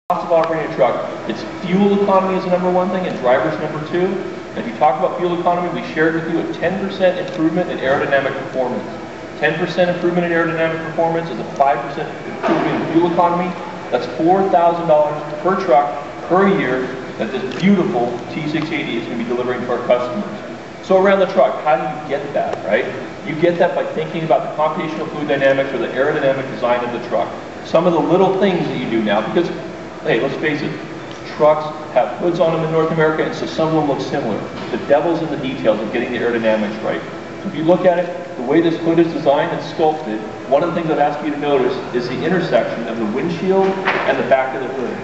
cost of operating a truck, it's fuel economy is the #1 thing and driver's #2. And if you talk about fuel economy, we shared with you a 10% improvement in aerodynamic performance. 10% improvement in aerodynamic performance is a 5% improvement in fuel economy. That's $4,000 per truck per year that this beautiful T680 is going to be delivering to our customers. So around the truck, how do you get that, right? You get that by thinking about the computational fluid dynamics or the aerodynamic design of the truck. Some of the little things that you do now, because, hey, let's face it, trucks have hoods on them in North America, and so some of them look similar. The devil's in the details of getting the aerodynamics right. So if you look at it, the way this hood is designed and sculpted, one of the things I've asked you to notice is the intersection of the windshield and the back of the hood.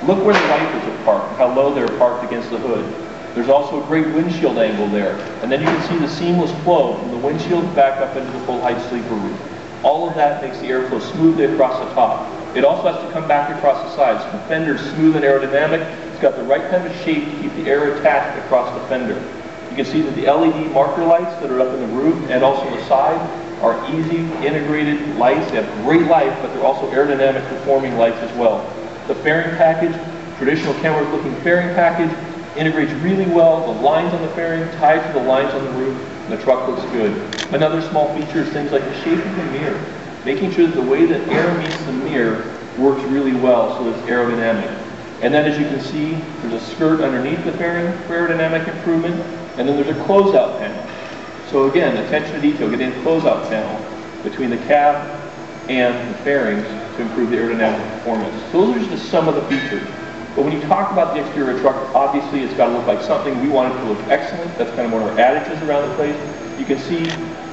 Look where the wipers are parked, how low they're parked against the hood. There's also a great windshield angle there. And then you can see the seamless flow from the windshield back up into the full height sleeper roof. All of that makes the airflow smoothly across the top. It also has to come back across the sides. The fender's smooth and aerodynamic. It's got the right kind of shape to keep the air attached across the fender. You can see that the LED marker lights that are up in the roof and also the side are easy, integrated lights. They have great life, but they're also aerodynamic performing lights as well. The fairing package, traditional Kenworth looking fairing package, integrates really well. The lines on the fairing tied to the lines on the roof, and the truck looks good. Another small feature is things like the shape of the mirror, making sure that the way that air meets the mirror works really well so it's aerodynamic. And then as you can see, there's a skirt underneath the fairing for aerodynamic improvement, and then there's a closeout panel. So again, attention to detail, getting a closeout panel between the cab and the fairings to improve the aerodynamic performance. So those are just some of the features. But when you talk about the exterior of a truck, obviously it's got to look like something. We want it to look excellent. That's kind of one of our adages around the place. You can see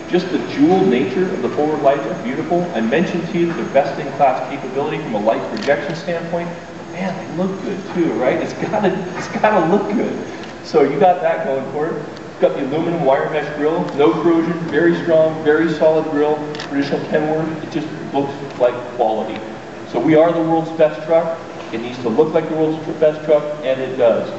just the jeweled nature of the forward lights are beautiful. I mentioned to you that they're best-in-class capability from a light projection standpoint. Man, they look good too, right? It's gotta look good. So you got that going for it. It's got the aluminum wire mesh grille, no corrosion, very strong, very solid grille. Traditional Kenworth, it just looks like quality. So we are the world's best truck. It needs to look like the world's best truck, and it does.